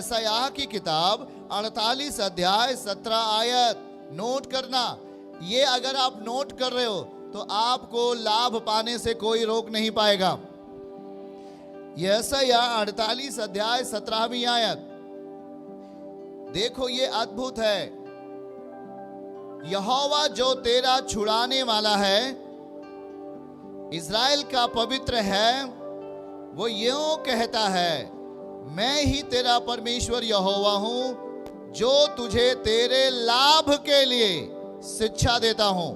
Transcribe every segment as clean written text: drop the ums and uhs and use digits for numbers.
यशायाह की किताब 48 अध्याय 17 आयत। नोट करना, ये अगर आप नोट कर रहे हो तो आपको लाभ पाने से कोई रोक नहीं पाएगा। यशायाह 48 अध्याय 17वीं आयत। देखो ये अद्भुत है। यहोवा जो तेरा छुड़ाने वाला है, इज़राइल का पवित्र है, वो यूं कहता है, मैं ही तेरा परमेश्वर यहोवा हूं जो तुझे तेरे लाभ के लिए शिक्षा देता हूं,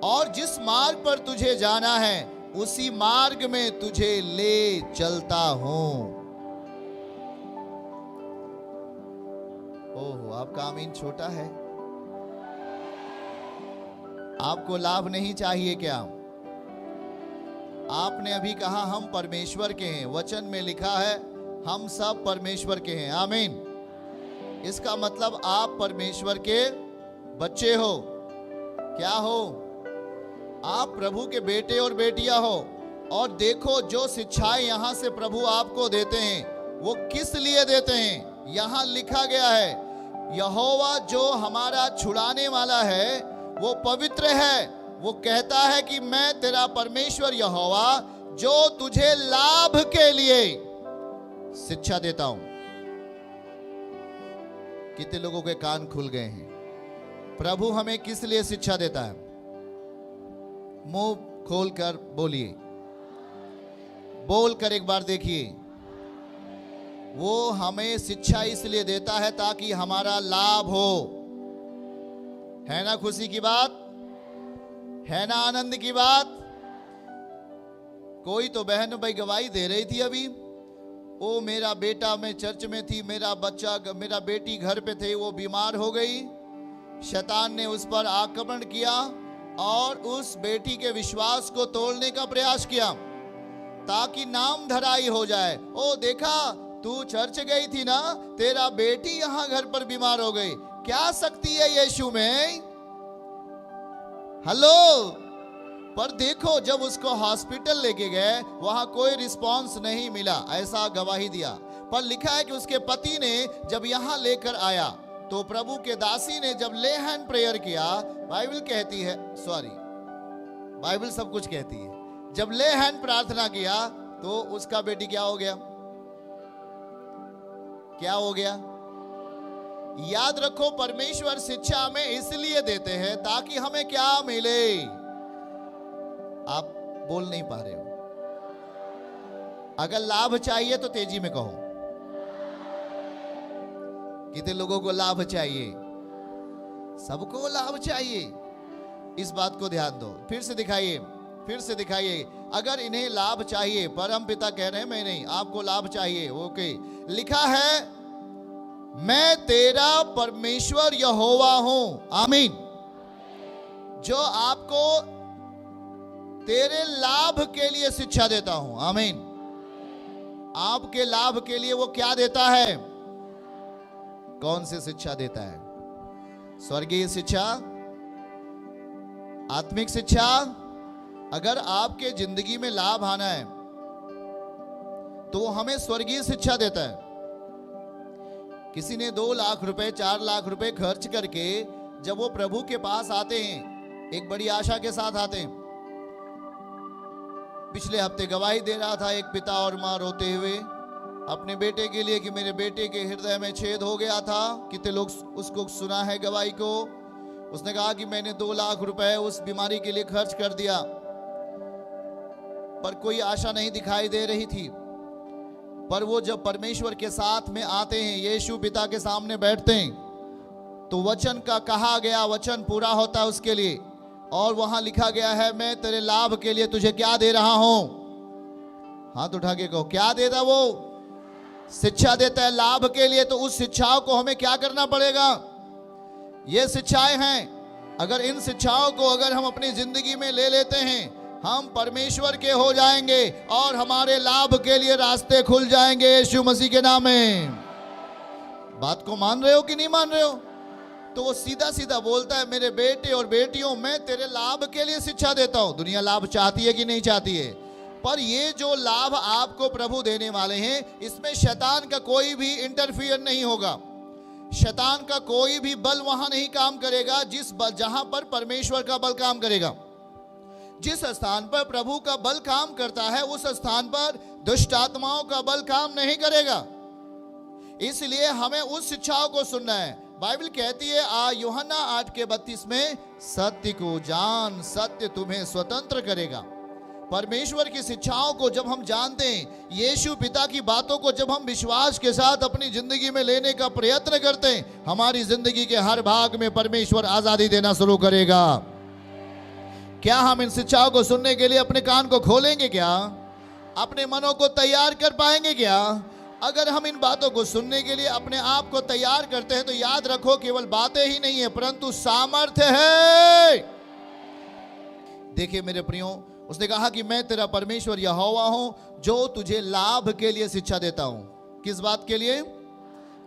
और जिस मार्ग पर तुझे जाना है उसी मार्ग में तुझे ले चलता हूं। ओहो, आपका आमीन छोटा है। आपको लाभ नहीं चाहिए क्या? आपने अभी कहा हम परमेश्वर के हैं। वचन में लिखा है हम सब परमेश्वर के हैं। आमीन। इसका मतलब आप परमेश्वर के बच्चे हो। क्या हो? आप प्रभु के बेटे और बेटियां हो। और देखो जो शिक्षाएं यहां से प्रभु आपको देते हैं वो किस लिए देते हैं। यहां लिखा गया है यहोवा जो हमारा छुड़ाने वाला है वो पवित्र है। वो कहता है कि मैं तेरा परमेश्वर यहोवा जो तुझे लाभ के लिए शिक्षा देता हूं। कितने लोगों के कान खुल गए हैं? प्रभु हमें किस लिए शिक्षा देता है? मुंह खोलकर बोलिए, बोलकर एक बार देखिए। वो हमें शिक्षा इसलिए देता है ताकि हमारा लाभ हो। है ना खुशी की बात? है ना आनंद की बात? कोई तो बहन भाई गवाही दे रही थी अभी, ओ मेरा बेटा, मैं चर्च में थी, मेरा बच्चा, मेरा बेटी घर पे थे, वो बीमार हो गई, शैतान ने उस पर आक्रमण किया और उस बेटी के विश्वास को तोड़ने का प्रयास किया ताकि नाम धराई हो जाए। ओ देखा, तू चर्च गई थी ना, तेरा बेटी यहां घर पर बीमार हो गई। क्या शक्ति है यीशु में? हेलो। पर देखो जब उसको हॉस्पिटल लेके गए वहां कोई रिस्पांस नहीं मिला, ऐसा गवाही दिया। पर लिखा है कि उसके पति ने जब यहां लेकर आया तो प्रभु के दासी ने जब ले हैंड प्रेयर किया, बाइबल कहती है, सॉरी बाइबल सब कुछ कहती है, जब ले हैंड प्रार्थना किया तो उसका बेटी क्या हो गया? क्या हो गया? याद रखो, परमेश्वर शिक्षा हमें इसलिए देते हैं ताकि हमें क्या मिले। आप बोल नहीं पा रहे हो। अगर लाभ चाहिए तो तेजी में कहो। कितने लोगों को लाभ चाहिए? सबको लाभ चाहिए। इस बात को ध्यान दो। फिर से दिखाइए, फिर से दिखाइए। अगर इन्हें लाभ चाहिए, परम पिता कह रहे हैं मैं नहीं, आपको लाभ चाहिए। ओके, लिखा है मैं तेरा परमेश्वर यहोवा हूं। आमीन। जो आपको तेरे लाभ के लिए शिक्षा देता हूं। आमीन। आपके लाभ के लिए वो क्या देता है? कौन सी शिक्षा देता है? स्वर्गीय शिक्षा, आत्मिक शिक्षा। अगर आपके जिंदगी में लाभ आना है तो वो हमें स्वर्गीय शिक्षा देता है। किसी ने 2 लाख रुपए, 4 लाख रुपए खर्च करके जब वो प्रभु के पास आते हैं, एक बड़ी आशा के साथ आते हैं। पिछले हफ्ते गवाही दे रहा था एक पिता और मां रोते हुए अपने बेटे के लिए कि मेरे बेटे के हृदय में छेद हो गया था। कितने लोग उसको सुना है गवाही को? उसने कहा कि मैंने 2 लाख रुपए उस बीमारी के लिए खर्च कर दिया, पर कोई आशा नहीं दिखाई दे रही थी। पर वो जब परमेश्वर के साथ में आते हैं, यीशु पिता के सामने बैठते हैं, तो वचन का कहा गया वचन पूरा होता है उसके लिए। और वहां लिखा गया है मैं तेरे लाभ के लिए तुझे क्या दे रहा हूं। हाथ उठा के कहो, क्या देता? वो शिक्षा देता है लाभ के लिए। तो उस शिक्षाओं को हमें क्या करना पड़ेगा? ये शिक्षाएं हैं। अगर इन शिक्षाओं को अगर हम अपनी जिंदगी में ले लेते हैं, हम परमेश्वर के हो जाएंगे और हमारे लाभ के लिए रास्ते खुल जाएंगे यीशु मसीह के नाम में। बात को मान रहे हो कि नहीं मान रहे हो? तो वो सीधा सीधा बोलता है मेरे बेटे और बेटियों, मैं तेरे लाभ के लिए शिक्षा देता हूं। दुनिया लाभ चाहती है कि नहीं चाहती है? पर ये जो लाभ आपको प्रभु देने वाले हैं, इसमें शैतान का कोई भी इंटरफियर नहीं होगा। शैतान का कोई भी बल वहां नहीं काम करेगा जहां पर परमेश्वर का बल काम करेगा। जिस स्थान पर प्रभु का बल काम करता है, उस स्थान पर दुष्ट आत्माओं का बल काम नहीं करेगा। इसलिए हमें उस शिक्षाओं को सुनना है। बाइबल कहती है यूहन्ना 8:32 में, सत्य को जान, सत्य तुम्हें स्वतंत्र करेगा। परमेश्वर की शिक्षाओं को जब हम जानते हैं, यीशु पिता की बातों को जब हम विश्वास के साथ अपनी जिंदगी में लेने का प्रयत्न करते हैं, हमारी जिंदगी के हर भाग में परमेश्वर आजादी देना शुरू करेगा। क्या हम इन शिक्षाओं को सुनने के लिए अपने कान को खोलेंगे? क्या अपने मनों को तैयार कर पाएंगे? क्या अगर हम इन बातों को सुनने के लिए अपने आप को तैयार करते हैं, तो याद रखो, केवल बातें ही नहीं है परंतु सामर्थ्य है। देखिए मेरे प्रियो, उसने कहा कि मैं तेरा परमेश्वर यहोवा हूं, जो तुझे लाभ के लिए शिक्षा देता हूं। किस बात के लिए?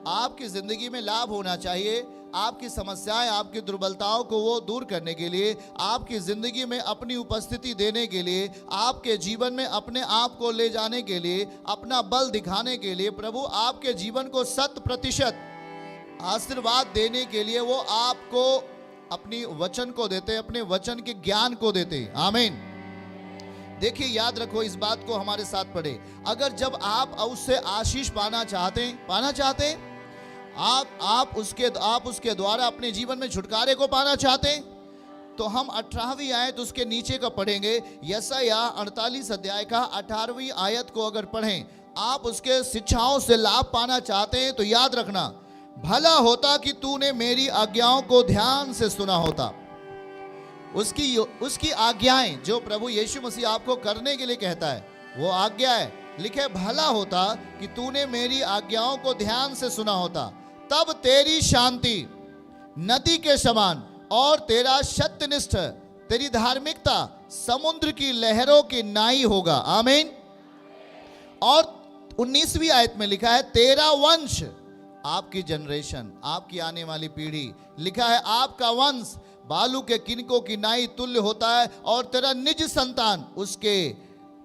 आपकी जिंदगी में लाभ होना चाहिए। आपकी समस्याएं, आपकी दुर्बलताओं को वो दूर करने के लिए, आपकी जिंदगी में अपनी उपस्थिति देने के लिए, आपके जीवन में अपने आप को ले जाने के लिए, अपना बल दिखाने के लिए, प्रभु आपके जीवन को 100% आशीर्वाद देने के लिए वो आपको अपनी वचन को देते, अपने वचन के ज्ञान को देते। आमीन। देखिए याद रखो, इस बात को हमारे साथ पढ़े। अगर जब आप उससे आशीष पाना चाहते आप उसके द्वारा अपने जीवन में छुटकारे को पाना चाहते हैं, तो हम 18वीं आयत उसके नीचे का पढ़ेंगे। यशायाह 48 अध्याय का 18वीं आयत को अगर पढ़ें, आप उसके शिक्षाओं से लाभ पाना चाहते हैं, तो याद रखना, भला होता कि तूने मेरी आज्ञाओं को ध्यान से सुना होता। उसकी आज्ञाएं जो प्रभु यीशु मसीह आपको करने के लिए कहता है, वो आज्ञा है। लिखे, भला होता कि तूने मेरी आज्ञाओं को ध्यान से सुना होता, तब तेरी शांति नदी के समान और तेरा सत्यनिष्ठ, तेरी धार्मिकता समुद्र की लहरों की नाई होगा। आमीन। और 19वीं आयत में लिखा है, तेरा वंश, आपकी जनरेशन, आपकी आने वाली पीढ़ी, लिखा है आपका वंश बालू के किनकों की नाई तुल्य होता है, और तेरा निज संतान उसके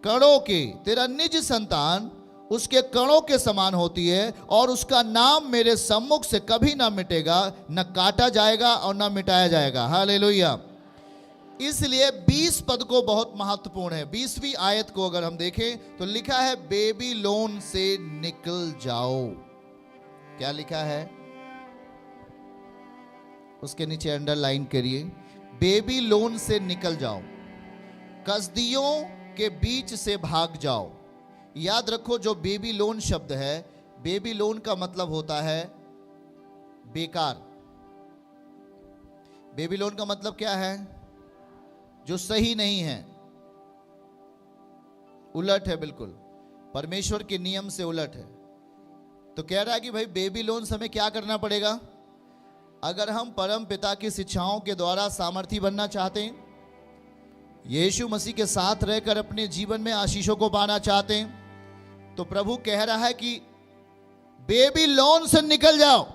कणों के, तेरा निज संतान उसके कणों के समान होती है, और उसका नाम मेरे सम्मुख से कभी ना मिटेगा, न काटा जाएगा और न मिटाया जाएगा। हालेलुया। इसलिए 20 पद को बहुत महत्वपूर्ण है। 20वीं आयत को अगर हम देखें तो लिखा है, बेबीलोन से निकल जाओ। क्या लिखा है? उसके नीचे अंडरलाइन करिए, बेबीलोन से निकल जाओ, कसदियों के बीच से भाग जाओ। याद रखो, जो बेबीलोन शब्द है, बेबीलोन का मतलब होता है बेकार। बेबीलोन का मतलब क्या है? जो सही नहीं है, उलट है, बिल्कुल परमेश्वर के नियम से उलट है। तो कह रहा है कि भाई बेबीलोन से हमें क्या करना पड़ेगा? अगर हम परम पिता की शिक्षाओं के द्वारा सामर्थी बनना चाहते हैं, यीशु मसीह के साथ रहकर अपने जीवन में आशीषों को पाना चाहते हैं, तो प्रभु कह रहा है कि बेबीलोन से निकल जाओ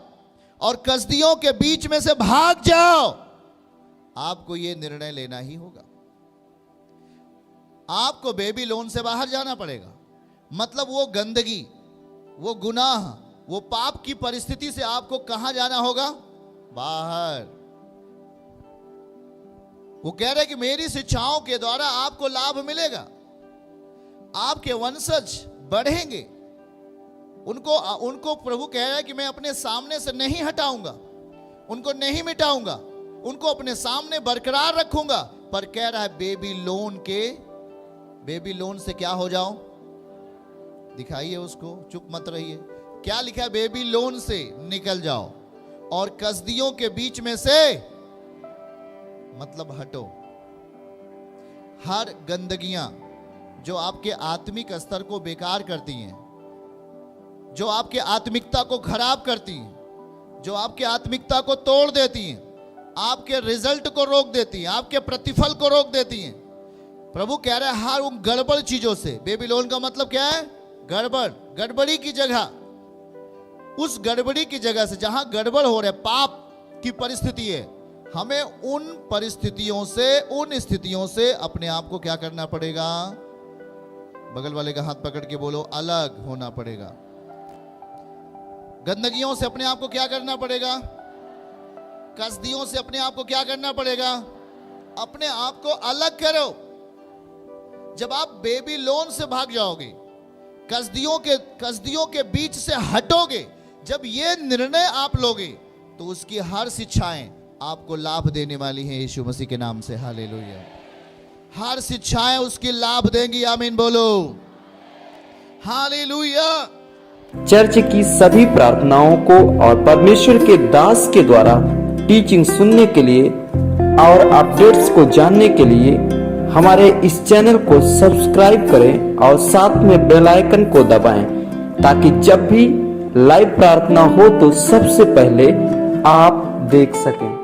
और कसदियों के बीच में से भाग जाओ। आपको यह निर्णय लेना ही होगा। आपको बेबीलोन से बाहर जाना पड़ेगा। मतलब वो गंदगी, वो गुनाह, वो पाप की परिस्थिति से आपको कहां जाना होगा? बाहर। वो कह रहे कि मेरी शिक्षाओं के द्वारा आपको लाभ मिलेगा, आपके वंशज बढ़ेंगे। उनको प्रभु कह रहा है कि मैं अपने सामने से नहीं हटाऊंगा, उनको नहीं मिटाऊंगा, उनको अपने सामने बरकरार रखूंगा। पर कह रहा है बेबीलोन से क्या हो जाओ? दिखाइए उसको, चुप मत रहिए। क्या लिखा है? बेबीलोन से निकल जाओ और कसदियों के बीच में से, मतलब हटो। हर गंदगियां जो आपके आत्मिक स्तर को बेकार करती हैं, जो आपके आत्मिकता को खराब करती हैं, जो आपके आत्मिकता को तोड़ देती हैं, आपके रिजल्ट को रोक देती हैं, आपके प्रतिफल को रोक देती हैं, प्रभु कह रहा है हर उन गड़बड़ चीजों से। बेबीलोन का मतलब क्या है? गड़बड़, गड़बड़ी की जगह। उस गड़बड़ी की जगह से, जहां गड़बड़ हो रहा है, पाप की परिस्थिति है, हमें उन परिस्थितियों से, उन स्थितियों से अपने आप को क्या करना पड़ेगा? बगल वाले का हाथ पकड़ के बोलो, अलग होना पड़ेगा। गंदगियों से अपने आप को क्या करना पड़ेगा? कसदियों से अपने आप को क्या करना पड़ेगा? अपने आप को अलग करो। जब आप बेबीलोन से भाग जाओगे, कसदियों के बीच से हटोगे, जब ये निर्णय आप लोगे, तो उसकी हर शिक्षाएं आपको लाभ देने वाली हैं यीशु मसीह के नाम से। हालेलुया। हर शिक्षाएं उसकी लाभ देंगी। आमीन बोलो। हालेलुया। चर्च की सभी प्रार्थनाओं को और परमेश्वर के दास के द्वारा टीचिंग सुनने के लिए और अपडेट्स को जानने के लिए हमारे इस चैनल को सब्सक्राइब करें और साथ में बेल आइकन को दबाएं, ताकि जब भी लाइव प्रार्थना हो तो सबसे पहले आप देख सकें।